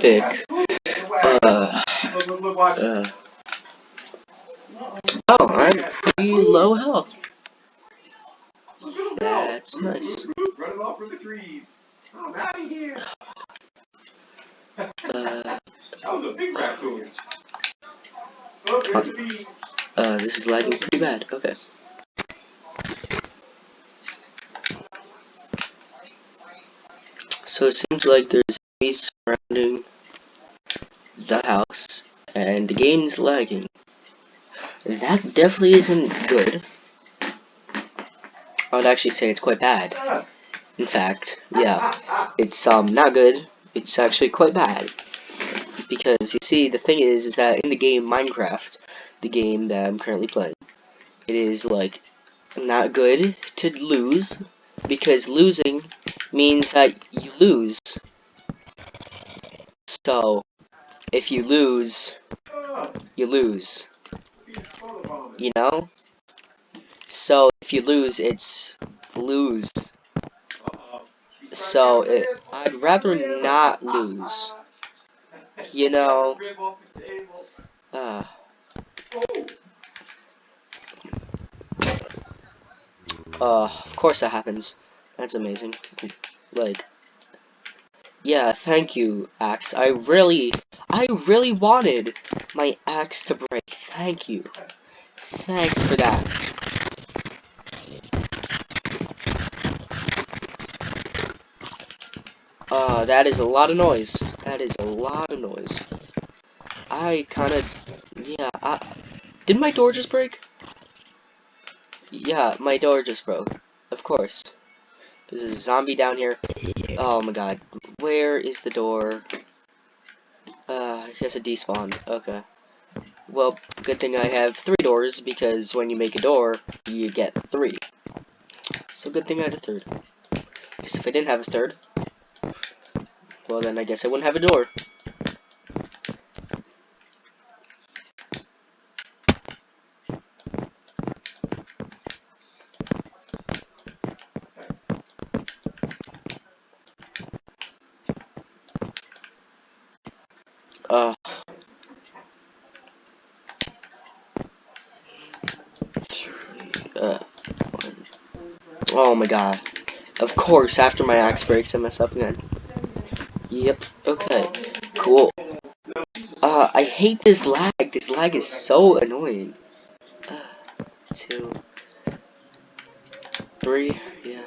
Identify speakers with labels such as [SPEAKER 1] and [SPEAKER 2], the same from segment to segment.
[SPEAKER 1] epic. Uh, uh, oh, I'm pretty low health. That's nice.
[SPEAKER 2] Running off from the trees. I'm out of here. That was a big raccoon.
[SPEAKER 1] This is lagging pretty bad. Okay. So it seems like there's enemies surrounding the house, and the game's lagging. That definitely isn't good. I would actually say it's quite bad. In fact, yeah, it's not good. It's actually quite bad. Because you see, the thing is that in the game Minecraft, the game that I'm currently playing, it is like not good to lose, because losing means that you lose. So if you lose, you lose. You know? So if you lose, it's lose. So I'd rather not lose. You know? Of course that happens. That's amazing. Like, yeah, thank you, axe. I really wanted my axe to break. Thank you. Thanks for that. That is a lot of noise. That is a lot of noise. I kinda, yeah, did my door just break? Yeah, my door just broke. Of course. There's a zombie down here. Oh my god. Where is the door? He has a despawn. Okay. Well, good thing I have 3 doors, because when you make a door, you get 3. So good thing I had a 3rd. Because if I didn't have a 3rd, well then I guess I wouldn't have a door. Oh my god. Of course, after my axe breaks, I mess up again. Yep. Okay. Cool. I hate this lag. This lag is so annoying. 2, 3, yeah.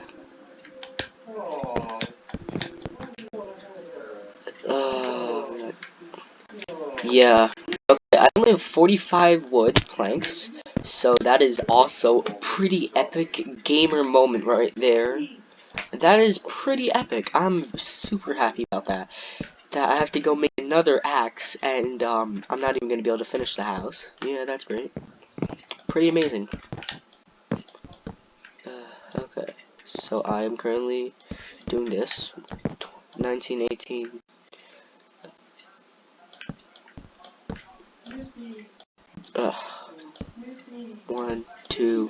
[SPEAKER 1] Yeah. Okay, I only have 45 wood planks, so that is also a pretty epic gamer moment right there. That is pretty epic. I'm super happy about that. That I have to go make another axe, and I'm not even gonna be able to finish the house. Yeah, that's great. Pretty amazing. Okay, so I am currently doing this. 1918. 1, 2.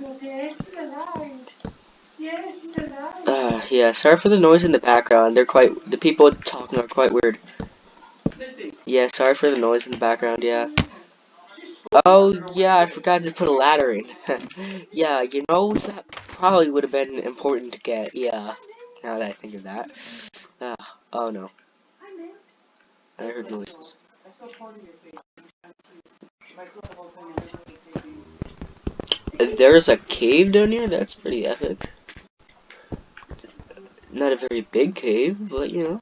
[SPEAKER 1] Yeah, sorry for the noise in the background. The people talking are quite weird. Yeah, sorry for the noise in the background, yeah. Oh, yeah, I forgot to put a ladder in. Yeah, you know, that probably would have been important to get, yeah. Now that I think of that. Oh no. I heard noises. There's a cave down here? That's pretty epic. Not a very big cave, but you know.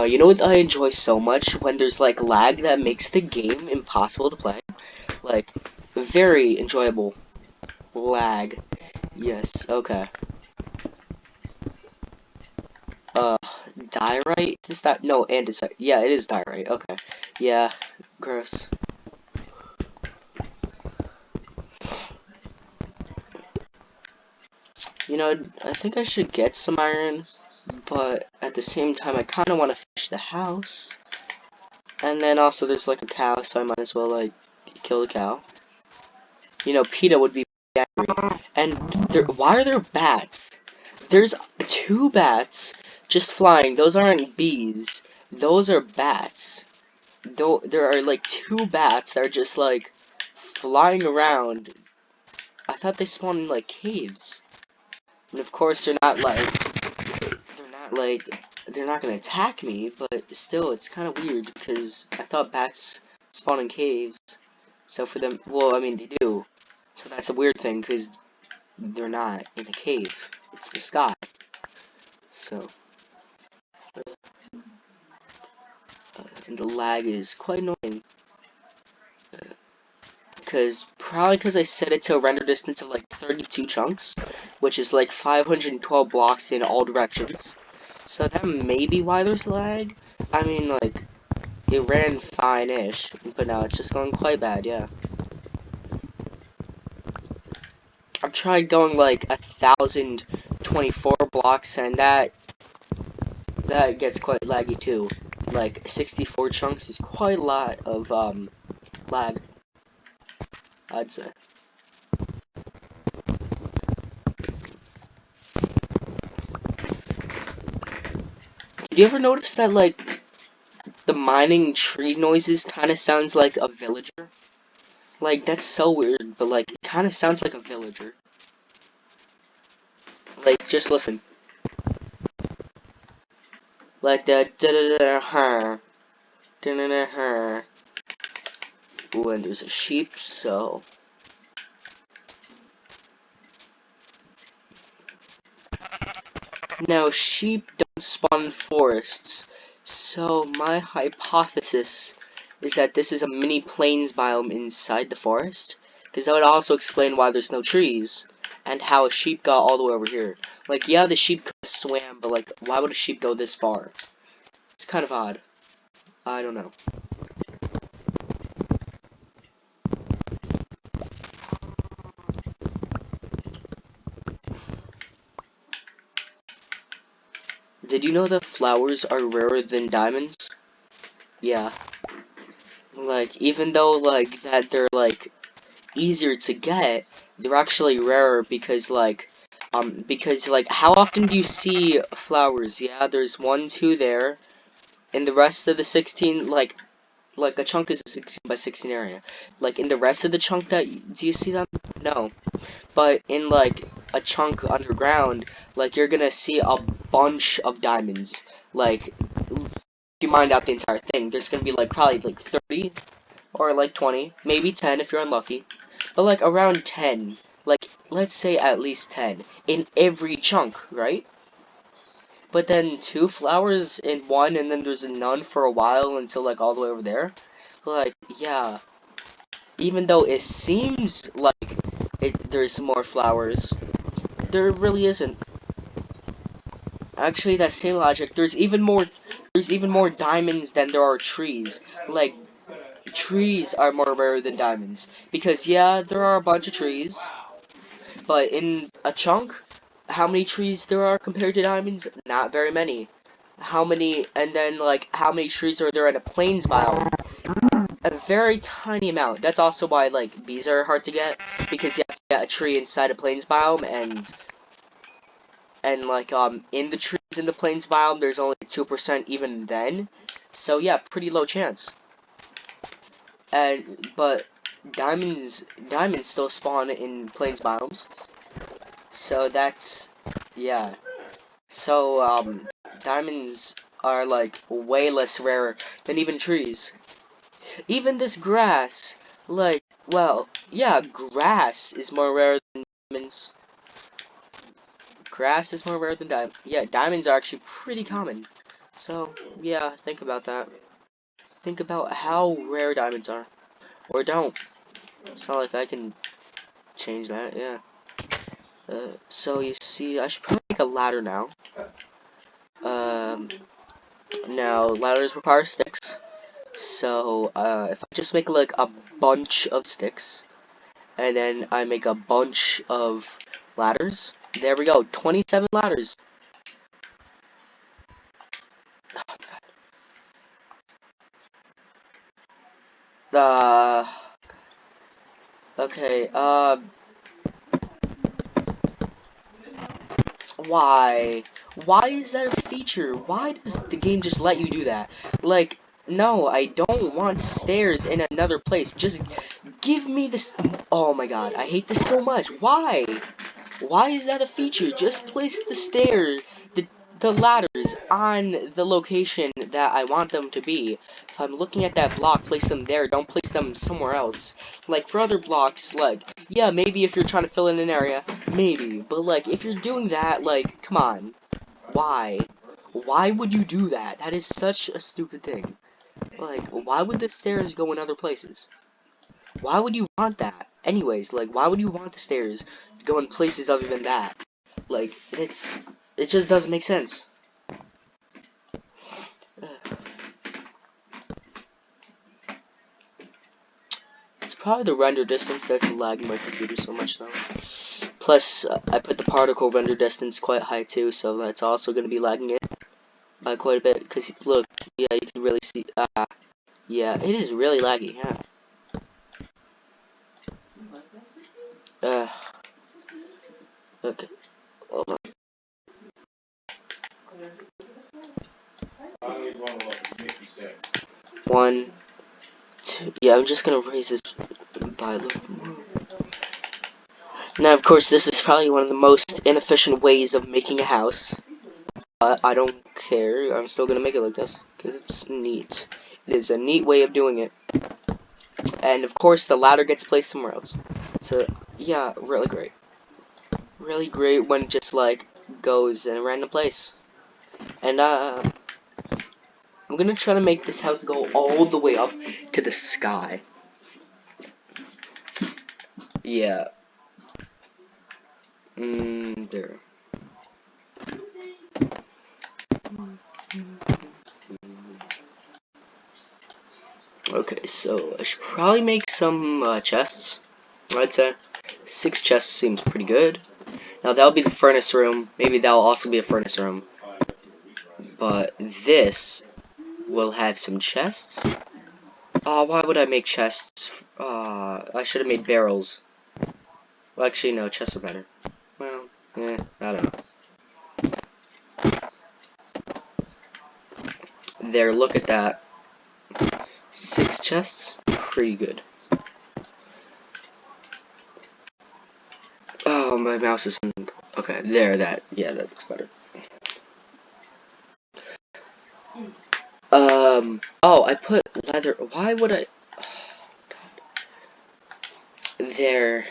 [SPEAKER 1] You know what I enjoy so much? When there's like lag that makes the game impossible to play. Like, very enjoyable lag. Yes, okay. Diorite? Is that? No, andesite. Yeah, it is diorite. Okay. Yeah, gross. You know, I think I should get some iron, but at the same time, I kind of want to finish the house. And then also, there's like a cow, so I might as well like kill the cow. You know, PETA would be angry. And why are there bats? There's 2 bats just flying. Those aren't bees. Those are bats. Though there are like 2 bats that are just like flying around. I thought they spawned in like caves. And of course they're not gonna attack me, but still it's kind of weird because I thought bats spawn in caves. So for them, well, I mean they do. So that's a weird thing because they're not in a cave. It's the sky. So and the lag is quite annoying. Probably because I set it to a render distance of like 32 chunks, which is like 512 blocks in all directions. So that may be why there's lag. I mean, like, it ran fine-ish, but now it's just going quite bad, yeah. I've tried going like 1,024 blocks, and that gets quite laggy too. Like 64 chunks is quite a lot of lag, I'd say. Did you ever notice that like the mining tree noises kind of sounds like a villager? Like that's so weird, but like it kind of sounds like a villager. Like just listen. Like that da da da her. Da da da her. Ooh, and there's a sheep, so now sheep don't spawn in forests. So my hypothesis is that this is a mini plains biome inside the forest. Because that would also explain why there's no trees. And how a sheep got all the way over here. Like, yeah, the sheep could have swam, but like, why would a sheep go this far? It's kind of odd. I don't know. Did you know that flowers are rarer than diamonds? Yeah. Like, even though, like, that they're, like, easier to get, they're actually rarer because, like, how often do you see flowers? Yeah, there's 1, 2 there, and the rest of the 16, like, a chunk is a 16 by 16 area. Like, in the rest of the chunk do you see them? No. But in, like, a chunk underground, like, you're gonna see a bunch of diamonds. Like, if you mine out the entire thing, there's gonna be, like, probably, like, 30, or, like, 20, maybe 10 if you're unlucky. But, like, around 10, like, let's say at least 10, in every chunk, right? But then 2 flowers in one, and then there's none for a while until, like, all the way over there. Like, yeah. Even though it seems like there's more flowers, there really isn't. Actually, that same logic, there's even more diamonds than there are trees. Like, trees are more rare than diamonds. Because, yeah, there are a bunch of trees, but in a chunk, how many trees there are compared to diamonds? Not very many. And then, like, how many trees are there in a plains biome? A very tiny amount. That's also why, like, bees are hard to get, because you have to get a tree inside a plains biome, and like, in the trees in the plains biome, there's only 2% even then. So, yeah, pretty low chance. But diamonds still spawn in plains biomes. So that's, yeah. So, diamonds are, like, way less rare than even trees. Even this grass, like, well, yeah, grass is more rare than diamonds. Grass is more rare than diamonds. Yeah, diamonds are actually pretty common. So, yeah, think about that. Think about how rare diamonds are. Or don't. It's not like I can change that, yeah. So you see, I should probably make a ladder now. Um, Now, ladders require sticks. So, if I just make, like, a bunch of sticks, and then I make a bunch of ladders, there we go, 27 ladders. Uh, okay, why? Why is that a feature? Why does the game just let you do that? Like, no, I don't want stairs in another place. Just give me this. Oh my god, I hate this so much. Why? Why is that a feature? Just place the stairs, the ladders on the location that I want them to be. If I'm looking at that block, place them there. Don't place them somewhere else. Like, for other blocks, like, yeah, maybe if you're trying to fill in an area, maybe. But, like, if you're doing that, like, come on. Why? Why would you do that? That is such a stupid thing. Like, why would the stairs go in other places? Why would you want that? Anyways, like, why would you want the stairs to go in places other than that? Like, it just doesn't make sense. It's probably the render distance that's lagging my computer so much though. Plus, I put the particle render distance quite high too, so that's also going to be lagging it by quite a bit. Because, look, yeah, you can really see, yeah, it is really laggy, yeah. Okay, hold on. One, two, yeah, I'm just gonna raise this by a little more. Now, of course, this is probably one of the most inefficient ways of making a house. But I don't care, I'm still gonna make it like this, because it's neat. It is a neat way of doing it. And, of course, the ladder gets placed somewhere else. So, yeah, really great. Really great when it just, like, goes in a random place. And, I'm gonna try to make this house go all the way up to the sky. Yeah. There. Okay, so I should probably make some chests. I'd say 6 chests seems pretty good. Now that'll be the furnace room. Maybe that'll also be a furnace room. But this will have some chests. Why would I make chests? I should have made barrels. Well, actually, no, chests are better. Well, I don't know. There, look at that. 6 chests? Pretty good. Oh, my mouse isn't... Okay, there, yeah, that looks better. Oh, I put leather... Why would I... Oh, God. There.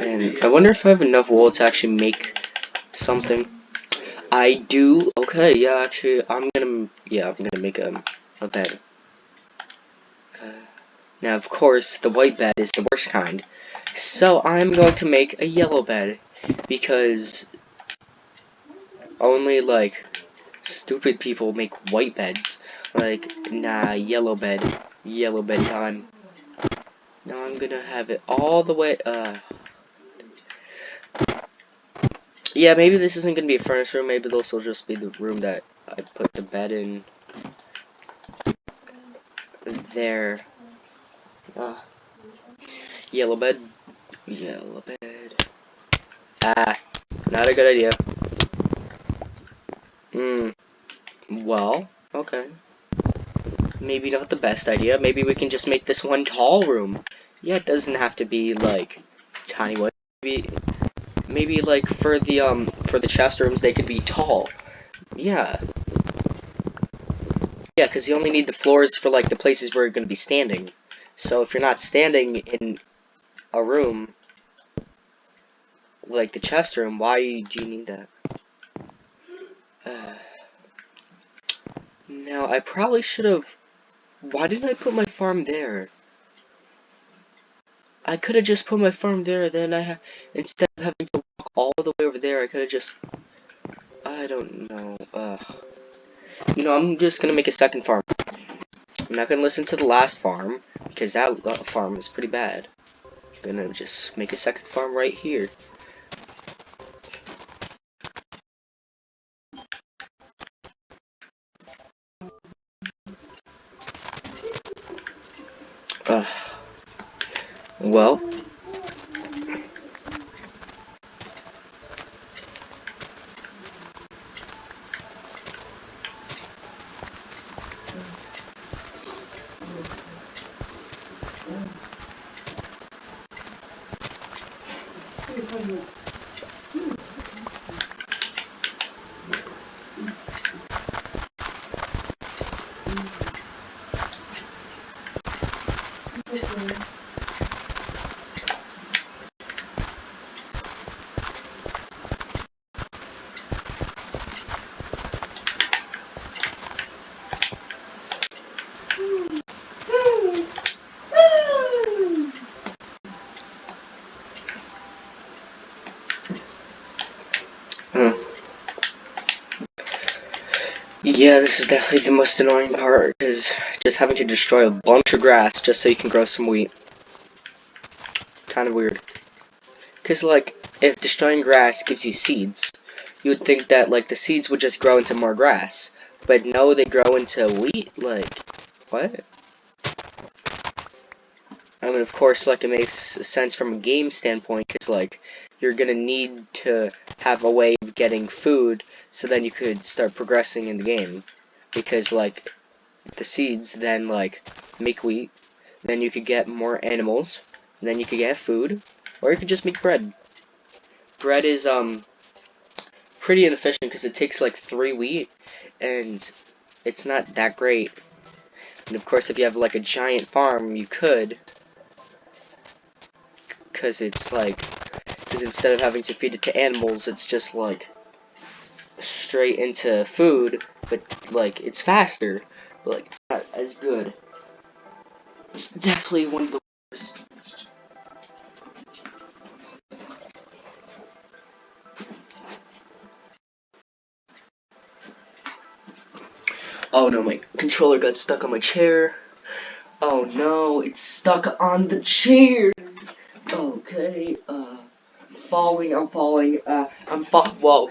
[SPEAKER 1] Man, I wonder if I have enough wool to actually make something. I do. Okay, yeah, actually, I'm gonna make a bed. Now, of course, the white bed is the worst kind. So I'm going to make a yellow bed because only like stupid people make white beds. Like, nah, yellow bed time. Now I'm gonna have it all the way. Yeah, maybe this isn't gonna be a furnace room. Maybe this will just be the room that I put the bed in. There. Yellow bed. Yellow bed. Not a good idea. Well, okay. Maybe not the best idea. Maybe we can just make this one tall room. Yeah, it doesn't have to be, like, tiny one. Maybe like, for the chest rooms, they could be tall. Yeah. Yeah, because you only need the floors for, like, the places where you're going to be standing. So if you're not standing in a room, like the chest room, why do you need that? Now, I probably should have... Why didn't I put my farm there? I could have just put my farm there, then instead of having to walk all the way over there, I could have just... I don't know, You know, I'm just gonna make a second farm. I'm not gonna listen to the last farm, because that farm is pretty bad. I'm gonna just make a second farm right here. Well, yeah, this is definitely the most annoying part, is just having to destroy a bunch of grass just so you can grow some wheat. Kind of weird. Because, like, if destroying grass gives you seeds, you would think that, like, the seeds would just grow into more grass. But no, they grow into wheat? Like, what? I mean, of course, like, it makes sense from a game standpoint, because, like, you're gonna need to have a way of getting food, so then you could start progressing in the game. Because, like, the seeds then, like, make wheat, then you could get more animals, then you could get food, or you could just make bread. Bread is, pretty inefficient, because it takes, like, 3 wheat, and it's not that great. And, of course, if you have, like, a giant farm, you could, because it's, like, because instead of having to feed it to animals, it's just, like, straight into food, but, like, it's faster, but, like, it's not as good. It's definitely one of the worst. Oh no, my controller got stuck on my chair. Oh no, it's stuck on the chair. Okay, I'm falling, whoa,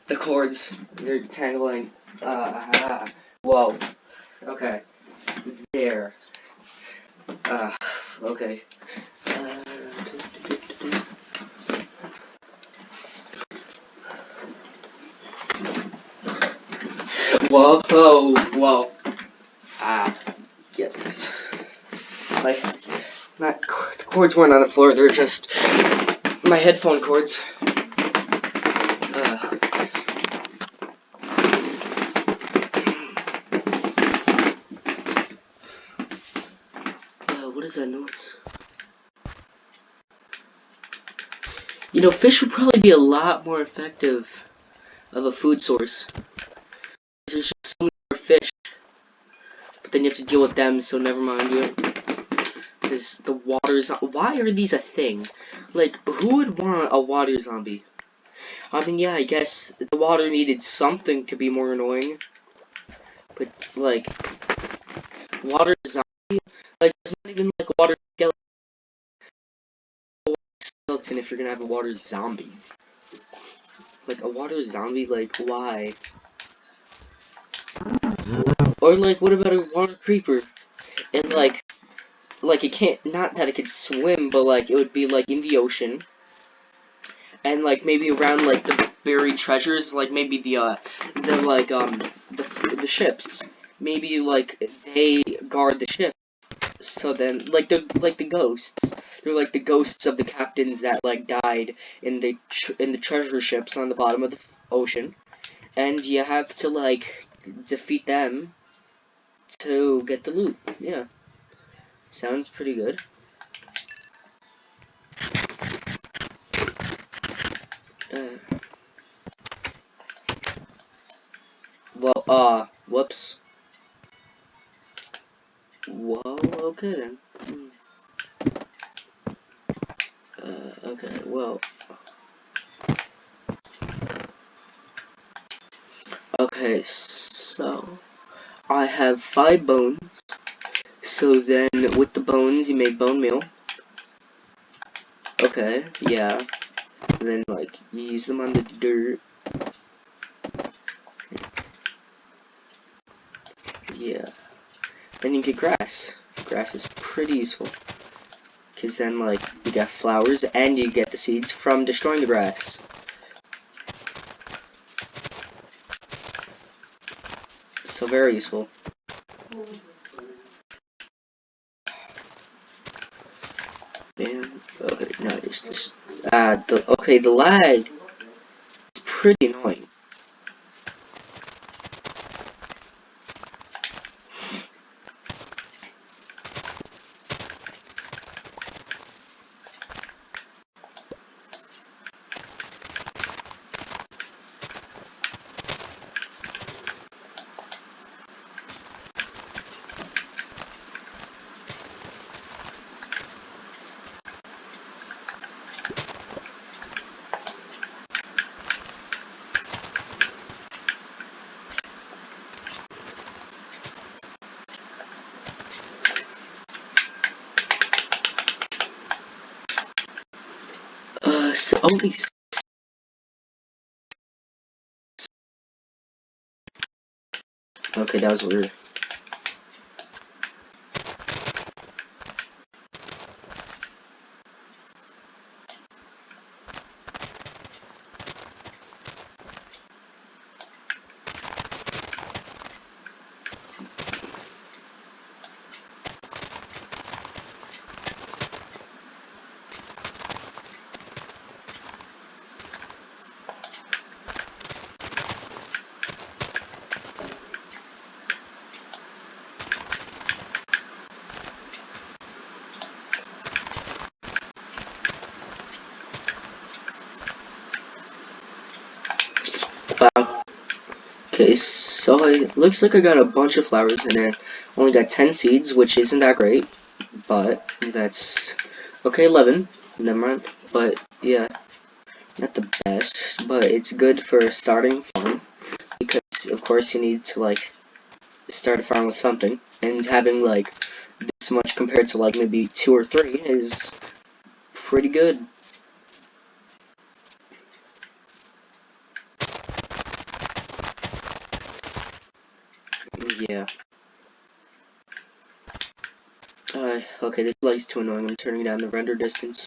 [SPEAKER 1] the cords, they're tangling, whoa, okay, there, okay, whoa, whoa, yeah, like, not, the cords weren't on the floor, they're just my headphone cords. What is that noise? You know, fish would probably be a lot more effective of a food source. There's just so many more fish, but then you have to deal with them, so never mind you. Because the water why are these a thing? Like, who would want a water zombie? I mean, yeah, I guess the water needed something to be more annoying. But, like, water zombie? Like, there's not even, like, a water skeleton if you're gonna have a water zombie. Like, a water zombie, like, why? Or, like, what about a water creeper? And, like, it can't, not that it could swim, but, like, it would be, like, in the ocean. And, like, maybe around, like, the buried treasures, like, maybe the ships. Maybe, like, they guard the ship. So then, like the ghosts. They're like the ghosts of the captains that, like, died in the treasure ships on the bottom of the ocean. And you have to, like, defeat them to get the loot. Yeah. Sounds pretty good. Whoops. Whoa, okay then. Okay, well. Okay, so I have 5 bones. So then, with the bones, you make bone meal. Okay, yeah. And then, like, you use them on the dirt. Yeah. Then you get grass. Grass is pretty useful. Because then, like, you get flowers and you get the seeds from destroying the grass. So very useful. Bam. Okay, now there's this. The lag is pretty annoying. So only. Okay, that was weird. Wow. Okay, so it looks like I got a bunch of flowers in there. Only got 10 seeds, which isn't that great, but that's okay. 11, never mind. But yeah, not the best, but it's good for a starting farm because, of course, you need to like start a farm with something, and having like this much compared to like maybe 2 or 3 is pretty good. Yeah. Okay, this light's too annoying. I'm turning down the render distance.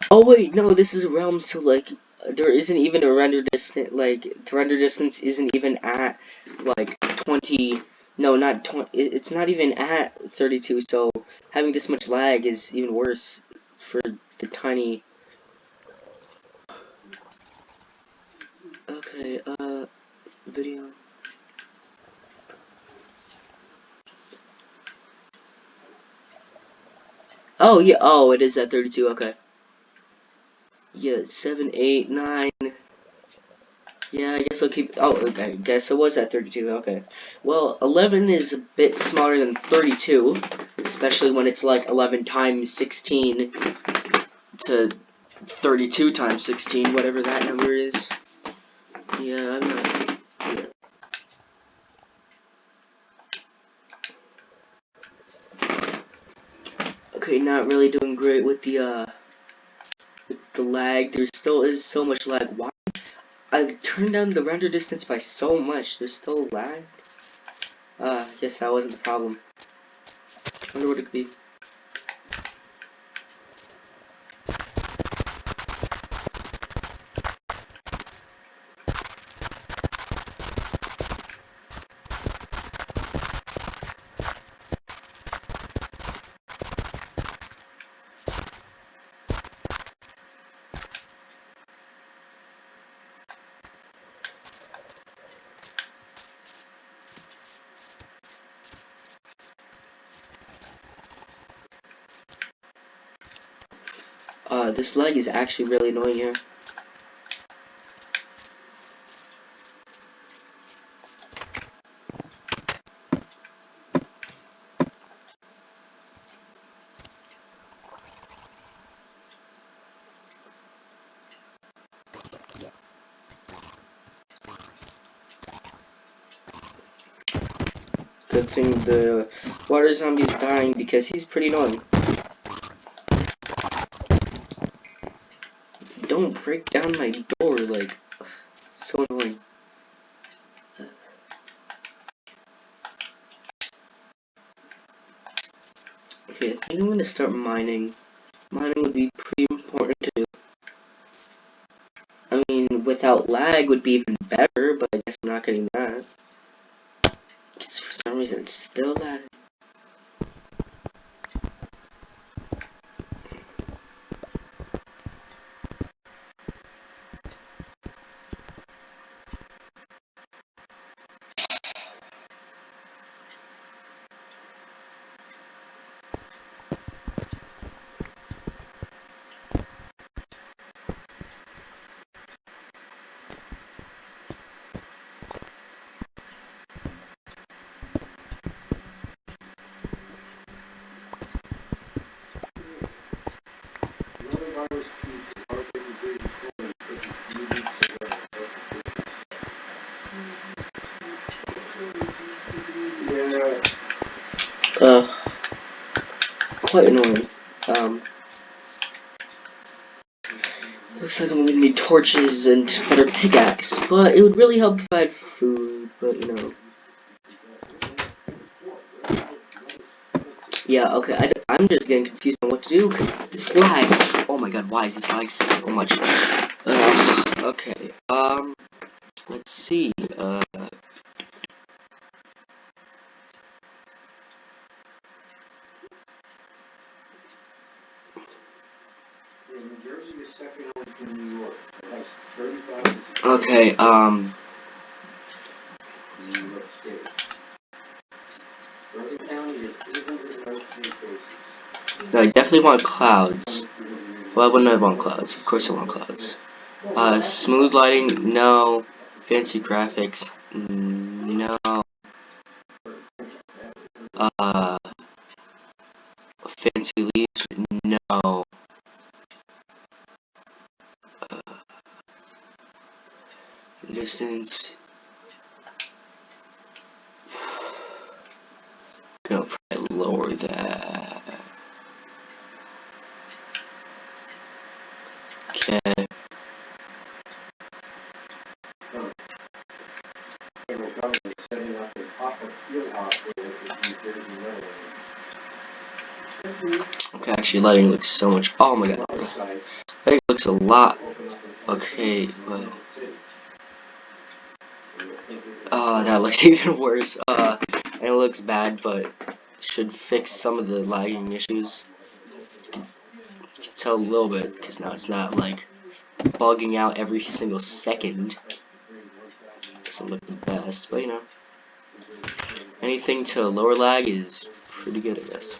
[SPEAKER 1] Oh wait, no, this is a realm, so like there isn't even a render distance. Like the render distance isn't even at like 20. No, not 20. It's not even at 32. So having this much lag is even worse for the tiny. Okay, video. Oh yeah. Oh, it is at 32. Okay. Yeah, 7, 8, 9. Yeah, I guess I'll keep. Oh, okay. I guess it was at 32. Okay. Well, 11 is a bit smaller than 32, especially when it's like 11 times 16 to 32 times 16, whatever that number is. Yeah, I'm not. Yeah. Okay, not really doing great with the lag. There still is so much lag. Why? I turned down the render distance by so much. There's still lag. I guess that wasn't the problem. I wonder what it could be. This lag is actually really annoying here. good thing the water zombie is dying because he's pretty annoying. Don't break down my door, like, so annoying. Okay, I think I'm gonna start mining. Mining would be pretty important too. I mean, without lag would be even better, but I guess I'm not getting that. Because for some reason it's still lagging. Quite annoying. Looks like I'm gonna need torches and better pickaxe, but it would really help if I had food, but you know. Yeah, okay, I'm just getting confused on what to do, because this lag. Oh my god, why is this lag so much? Okay, let's see,
[SPEAKER 2] New Jersey is second only to New York. It has 35.
[SPEAKER 1] okay,
[SPEAKER 2] New York State. Bergen County is 819 cases.
[SPEAKER 1] no, I definitely want clouds. Why wouldn't I want clouds? Of course I want clouds. Smooth lighting, no. Fancy graphics, no. Fancy leaves, no. Distance, gonna probably lower that. Okay.
[SPEAKER 2] Federal government is setting up a pop-up field hospital at the New Jersey Railroad.
[SPEAKER 1] Okay, actually lighting looks so much. Oh my god. Lighting looks a lot. Okay, but that looks even worse. And it looks bad, but should fix some of the lagging issues. You can tell a little bit, because now it's not like bugging out every single second. Doesn't look the best, but you know. Anything to lower lag is pretty good, I guess.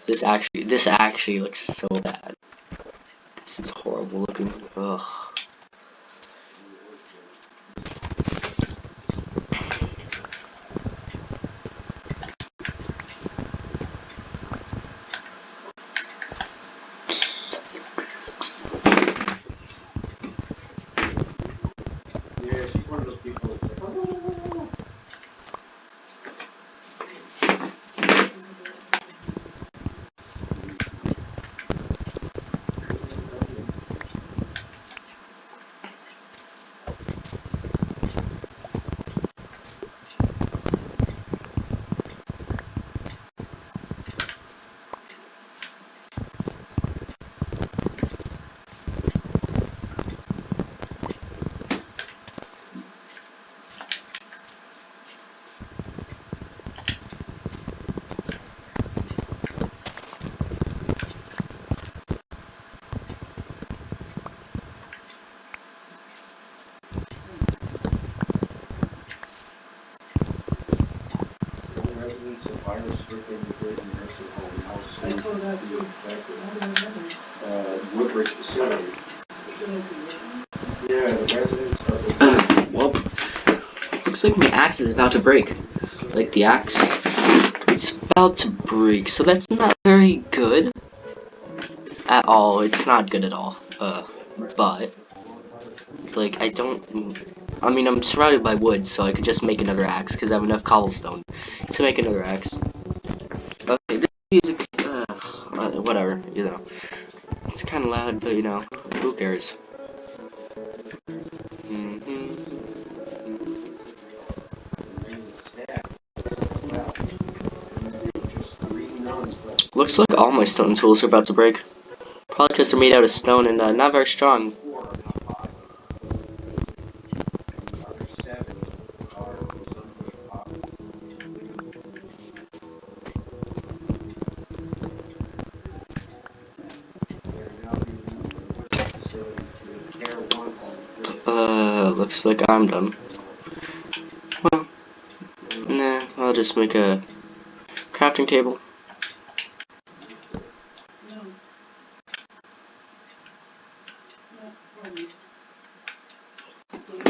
[SPEAKER 1] This actually looks so bad. This is horrible looking. Ugh.
[SPEAKER 2] Yeah, she's one of those people. Residents of virus-stricken New Jersey nursing home now seem to be infected. Woodbridge facility. Yeah, the residents are.
[SPEAKER 1] Well, looks like my axe is about to break. Like the axe, it's about to break. So that's not very good at all. It's not good at all. But like I don't. I mean, I'm surrounded by wood, so I could just make another axe, because I have enough cobblestone to make another axe. Okay, this music, whatever, you know. It's kind of loud, but, you know, who cares? Looks like all my stone tools are about to break. Probably because they're made out of stone and not very strong. Looks like I'm done. Well, nah, I'll just make a crafting table.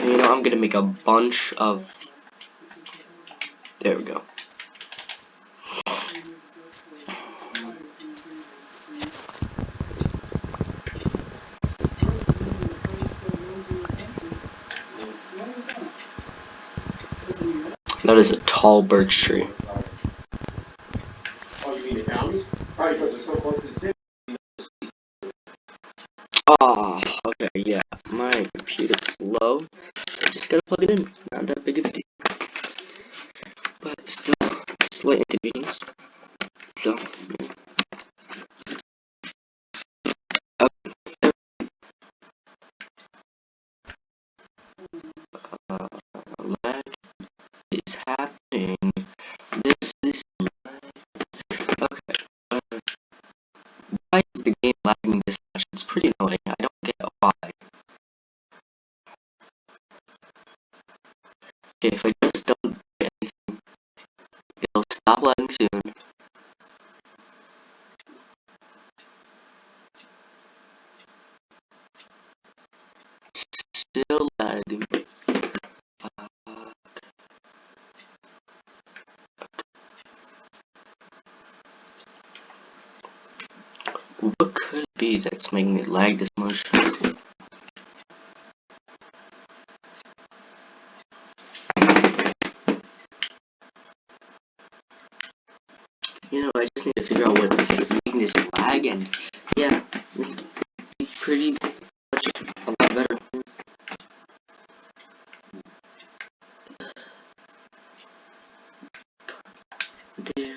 [SPEAKER 1] You know, I'm gonna make a bunch of... There we go. That is a tall birch tree.
[SPEAKER 2] Oh, you mean the counties? Right, because it's so close to the city.
[SPEAKER 1] Oh, okay, yeah. My computer's low, so I just gotta plug it in. Not that big of a deal. But still, slight inconvenience. So, yeah. Lag is happening. This is okay. Why is the game lagging this much? It's pretty annoying. I don't get why. Okay, if I just don't get anything, it'll stop lagging soon. Still lagging. What could it be that's making it lag this much? You know, I just need to figure out what's making this lag, and yeah, it's pretty much a lot better. There.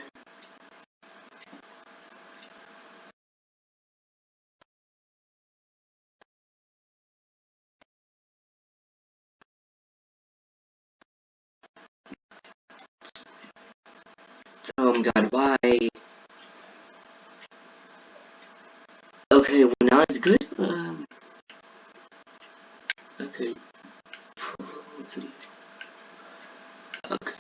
[SPEAKER 1] Oh god, why? Okay, well now it's good. Okay. Okay.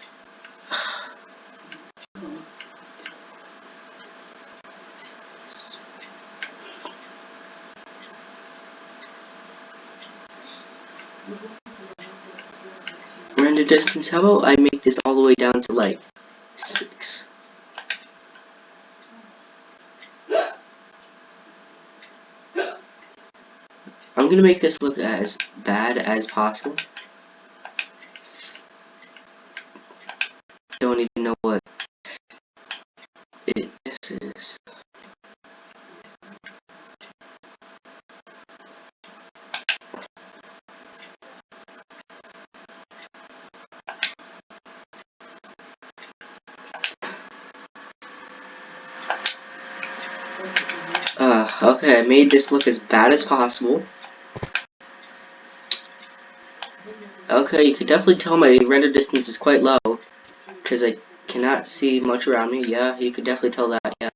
[SPEAKER 1] Render distance, how about I make this all the way down to like 6? I'm gonna make this look as bad as possible. Don't even know what this is. Okay, I made this look as bad as possible. Okay, you can definitely tell my render distance is quite low, because I cannot see much around me. Yeah, you can definitely tell that, yeah.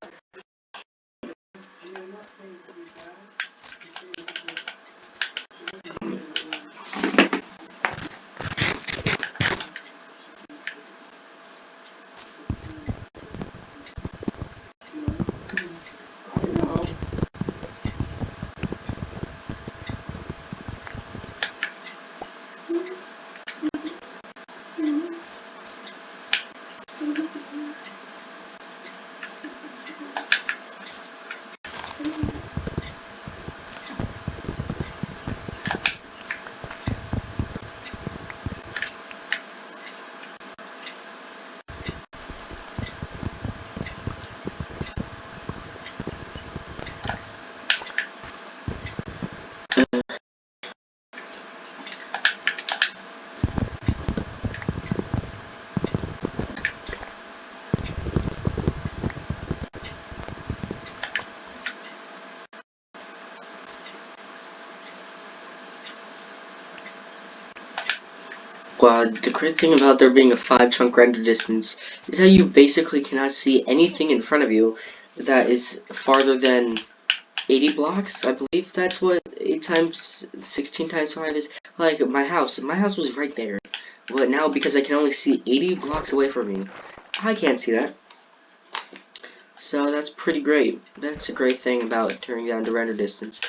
[SPEAKER 1] Well, the great thing about there being a 5-chunk render distance is that you basically cannot see anything in front of you that is farther than 80 blocks. I believe that's what 8 times 16 times 5 is. Like my house was right there, but now because I can only see 80 blocks away from me, I can't see that. So that's pretty great. That's a great thing about turning down the render distance.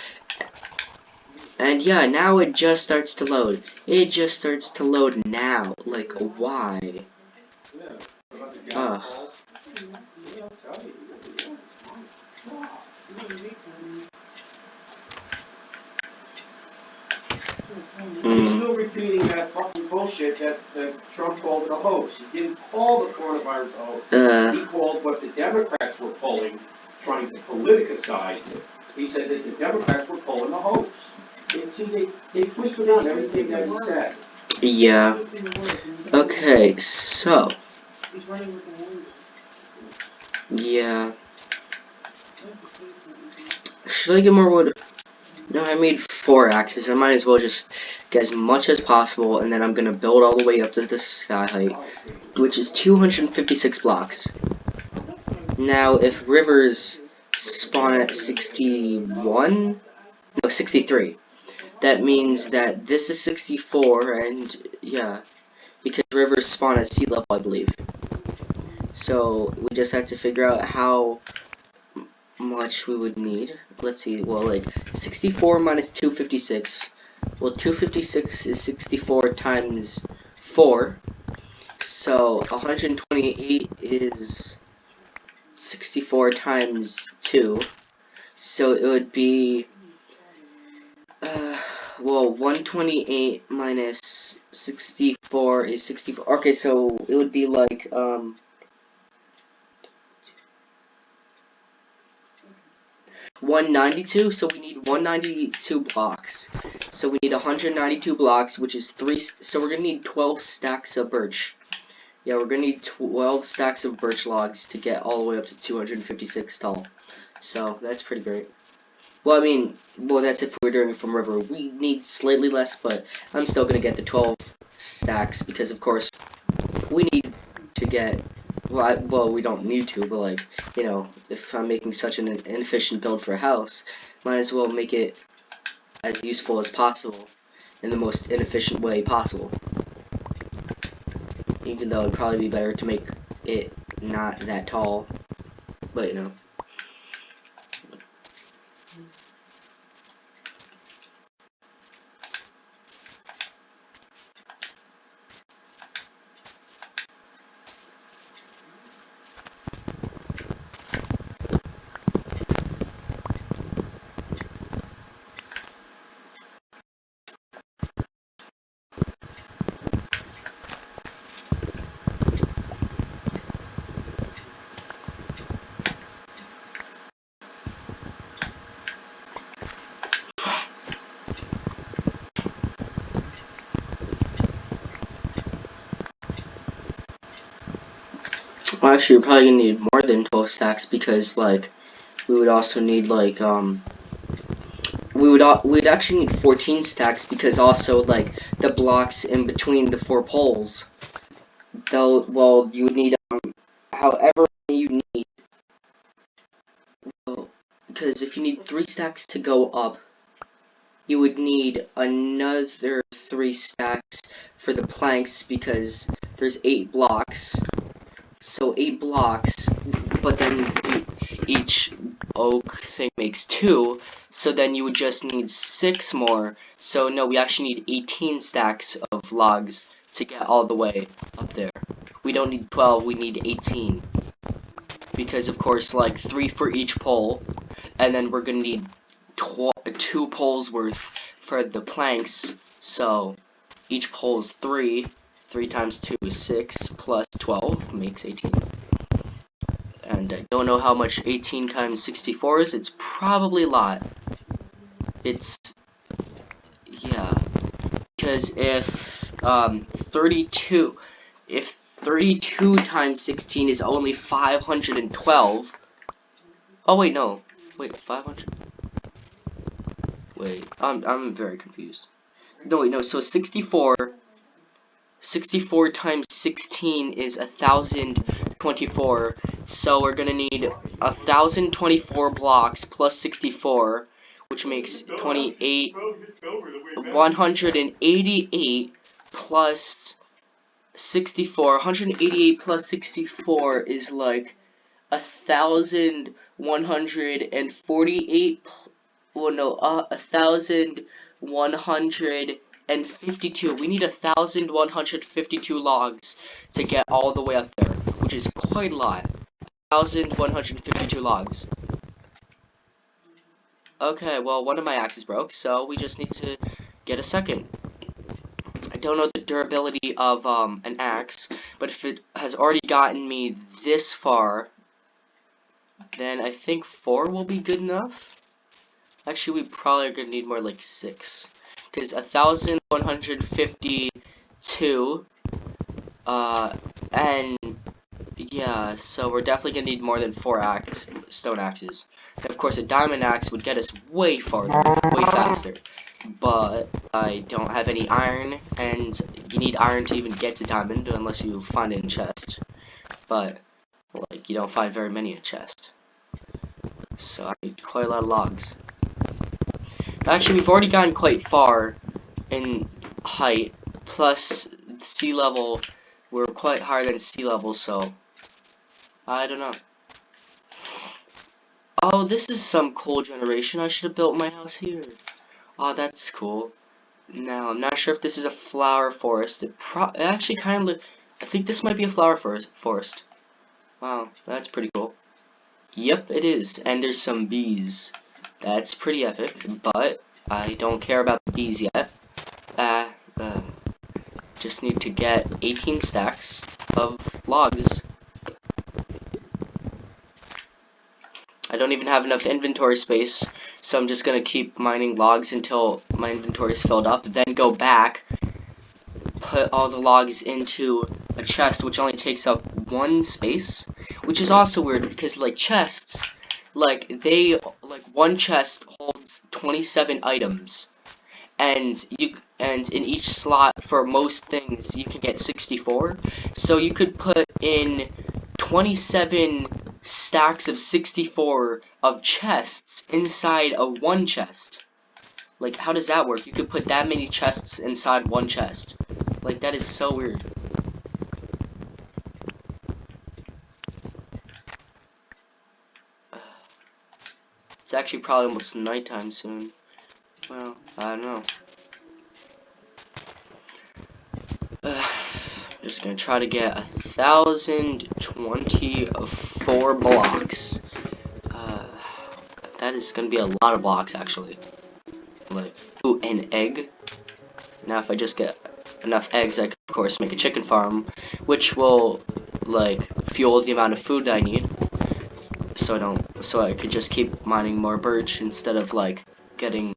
[SPEAKER 1] And yeah, now it just starts to load. It just starts to load now. Like, why? Ugh.
[SPEAKER 2] He's still repeating that fucking bullshit that Trump called it a hoax. He didn't call the coronavirus a hoax. He called what the Democrats were pulling, trying to politicize it. He said that the Democrats were pulling a hoax. See, they twist around everything that he said.
[SPEAKER 1] Yeah. Okay, so. Yeah. Should I get more wood? No, I made 4 axes. I might as well just get as much as possible, and then I'm gonna build all the way up to the sky height, which is 256 blocks. Now, if rivers spawn at 61, no, 63, that means that this is 64, and yeah, because rivers spawn at sea level, I believe. So we just have to figure out how much we would need. Let's see, well, like 64 minus 256. Well, 256 is 64 times 4. So 128 is 64 times 2. So it would be well, 128 minus 64 is 64. Okay, so it would be like 192, so we need 192 blocks. So we need 192 blocks, which is 3, so we're gonna need 12 stacks of birch. Yeah, we're gonna need 12 stacks of birch logs to get all the way up to 256 tall. So, that's pretty great. Well, I mean, well, that's if we're doing it from river. We need slightly less, but I'm still gonna get the 12 stacks, because of course, we need to get, well, we don't need to, but like, you know, if I'm making such an inefficient build for a house, might as well make it as useful as possible in the most inefficient way possible. Even though it'd probably be better to make it not that tall, but you know. Well, actually, we're probably gonna need more than 12 stacks because, like, we would also need, like, we'd actually need 14 stacks because also, like, the blocks in between the 4 poles, though, well, you would need, however many you need, well, because if you need 3 stacks to go up, you would need another 3 stacks for the planks because there's 8 blocks. So 8 blocks, but then each oak thing makes 2, so then you would just need 6 more. So no, we actually need 18 stacks of logs to get all the way up there. We don't need 12, we need 18. Because of course, like 3 for each pole, and then we're gonna need 2 poles worth for the planks, so each pole is 3. 3 times 2 is 6, plus 12 makes 18. And I don't know how much 18 times 64 is, it's probably a lot. It's, yeah, because if 32 times 16 is only 512, oh wait, no, wait, 500, wait, I'm very confused. No, wait, no, so 64 64 times 16 is 1024. So we're gonna need 1024 blocks plus 64, which makes 28. 188 plus 64. 188 plus 64 is like 1148. Well, no, 1152. We need 1152 logs to get all the way up there, which is quite a lot. 1152 logs. Okay, well, one of my axes broke, so we just need to get a second. I don't know the durability of an axe, but if it has already gotten me this far, then I think 4 will be good enough. Actually, we probably are gonna need more like 6, because 1152, and yeah, so we're definitely gonna need more than 4 stone axes. And of course, a diamond axe would get us way farther, way faster. But I don't have any iron, and you need iron to even get to diamond unless you find it in chest. But like, you don't find very many in chest. So I need quite a lot of logs. Actually, we've already gotten quite far in height, plus sea level. We're quite higher than sea level, so I don't know. Oh, this is some cool generation. I should have built my house here. Oh, that's cool. Now, I'm not sure if this is a flower forest. It actually kind of I think this might be a flower forest. Wow, that's pretty cool. Yep, it is. And there's some bees. That's pretty epic, but I don't care about the bees yet. Just need to get 18 stacks of logs. I don't even have enough inventory space, so I'm just gonna keep mining logs until my inventory is filled up, then go back, put all the logs into a chest, which only takes up 1 space, which is also weird, because, like, chests, like, one chest holds 27 items, and in each slot, for most things, you can get 64, so you could put in 27 stacks of 64 of chests inside of 1 chest. Like, how does that work? You could put that many chests inside 1 chest. Like, that is so weird. It's actually probably almost nighttime soon. Well, I don't know. I'm just gonna try to get 1024 blocks. That is gonna be a lot of blocks, actually. Like, ooh, an egg. Now, if I just get enough eggs, I can, of course, make a chicken farm, which will, like, fuel the amount of food I need. So I could just keep mining more birch instead of, like, getting.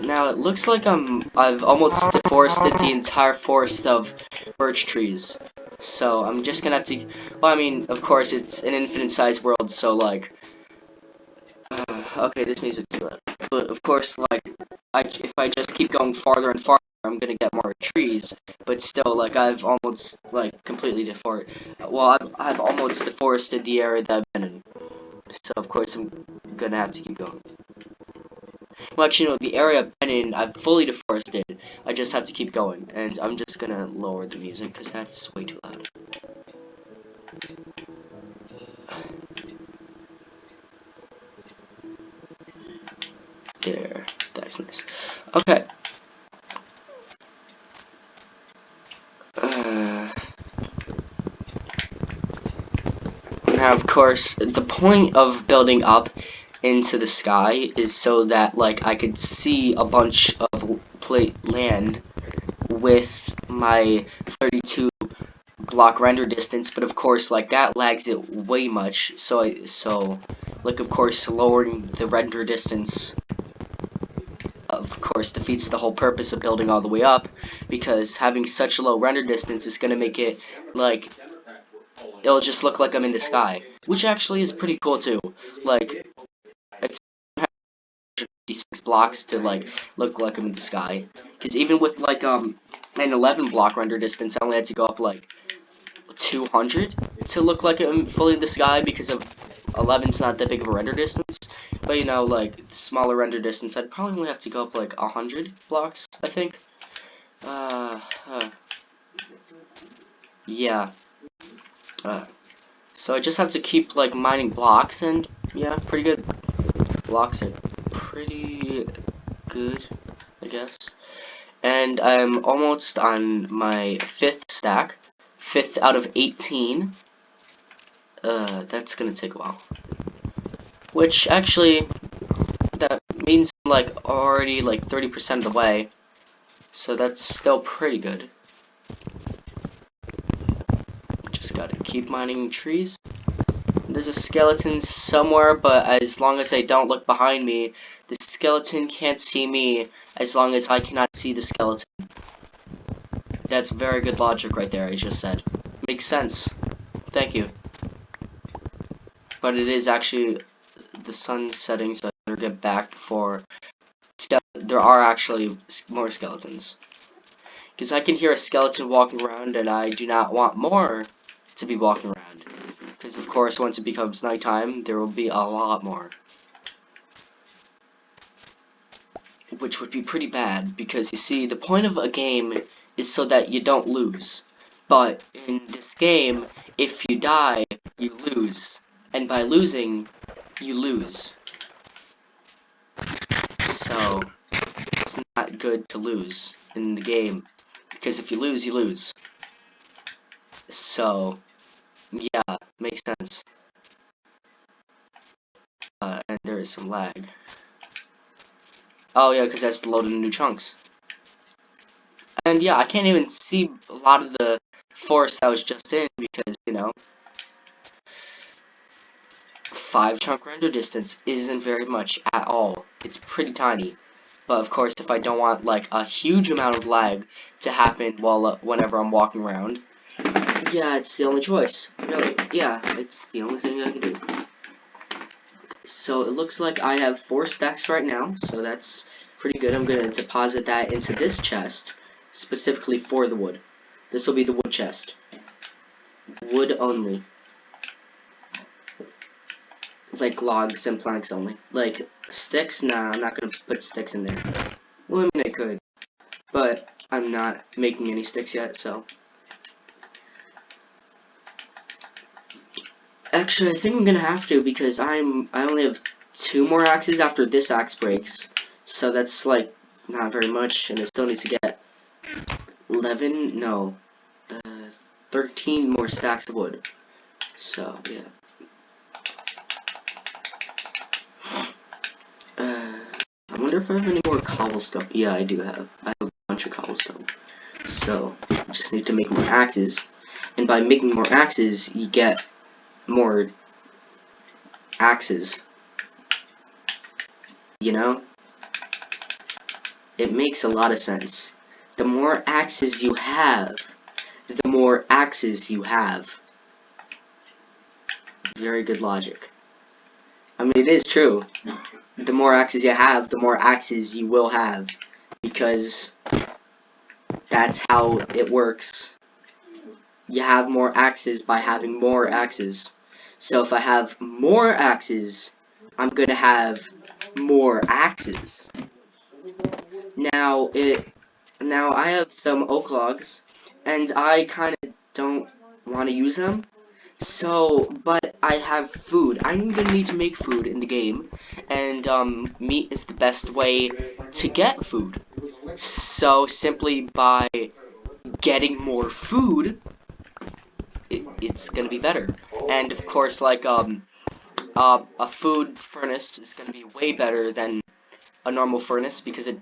[SPEAKER 1] Now it looks like I've almost deforested the entire forest of birch trees. So I'm just gonna have to. Well, I mean, of course, it's an infinite-sized world, so like. Okay, this music too loud. But of course, like, if I just keep going farther and farther, I'm gonna get more trees. But still, like, I've almost like completely deforested. Well, I've almost deforested the area that I've been in. So of course, I'm gonna have to keep going. Well, actually, no, the area I've been in, I've fully deforested. I just have to keep going, and I'm just gonna lower the music because that's way too loud. There, that's nice. Okay. Now, of course, the point of building up into the sky is so that, like, I could see a bunch of land with my 32 block render distance, but of course, like, that lags it way much, so like, of course, lowering the render distance of course defeats the whole purpose of building all the way up, because having such a low render distance is going to make it like it'll just look like I'm in the sky, which actually is pretty cool too. Like, it's 96 blocks to like look like I'm in the sky. Because even with like an 11 block render distance, I only had to go up like 200 to look like I'm fully in the sky, because of 11's not that big of a render distance. But you know, like the smaller render distance, I'd probably only have to go up like 100 blocks, I think. Yeah. So I just have to keep like mining blocks, and yeah, pretty good. Blocks are pretty good, I guess. And I'm almost on my 5th stack. 5th out of 18. That's gonna take a while. Which actually, that means like already like 30% of the way. So that's still pretty good. Just gotta keep mining trees. There's a skeleton somewhere, but as long as I don't look behind me, the skeleton can't see me as long as I cannot see the skeleton. That's very good logic right there, I just said. Makes sense. Thank you. But it is actually the sun setting, so I better get back before there are actually more skeletons. Because I can hear a skeleton walking around, and I do not want more to be walking around. Because of course, once it becomes nighttime, there will be a lot more. Which would be pretty bad, because you see, the point of a game is so that you don't lose. But in this game, if you die, you lose. And by losing, you lose. So, it's not good to lose in the game. Because if you lose, you lose. So, yeah, makes sense. And there is some lag. Oh yeah, because that's loaded new chunks. And yeah, I can't even see a lot of the forest I was just in, because, you know, 5 chunk render distance isn't very much at all. It's pretty tiny. But of course, if I don't want like a huge amount of lag to happen while whenever I'm walking around, yeah, it's the only choice. Really, yeah, it's the only thing I can do. So it looks like I have 4 stacks right now, so that's pretty good. I'm gonna deposit that into this chest, specifically for the wood. This will be the wood chest. Wood only. Like logs and planks only. Like sticks, nah, I'm not gonna put sticks in there. Well, I mean I could, but I'm not making any sticks yet, so. Actually, I think I'm gonna have to, because I only have 2 more axes after this axe breaks, so that's like not very much, and I still need to get 11, no, 13 more stacks of wood. So yeah. I wonder if I have any more cobblestone. Yeah, I do have. I have a bunch of cobblestone. So, just need to make more axes. And by making more axes, you get more axes. You know? It makes a lot of sense. The more axes you have, the more axes you have. Very good logic. I mean, it is true. The more axes you have, the more axes you will have. Because that's how it works. You have more axes by having more axes. So if I have more axes, I'm gonna have more axes. Now I have some oak logs, and I kind of don't want to use them. So, but I have food. I'm gonna need to make food in the game, and meat is the best way to get food. So simply by getting more food, it's gonna be better. And of course, like a food furnace is gonna be way better than a normal furnace, because it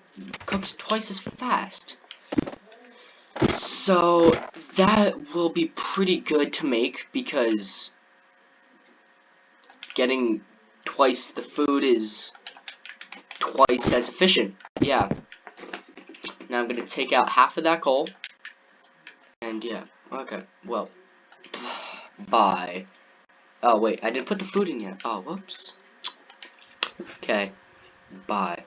[SPEAKER 1] cooks twice as fast. So that will be pretty good to make, because getting twice the food is twice as efficient. Yeah. Now I'm gonna take out half of that coal. And yeah. Okay. Well. Bye. Oh wait, I didn't put the food in yet. Oh, whoops. Okay. Bye.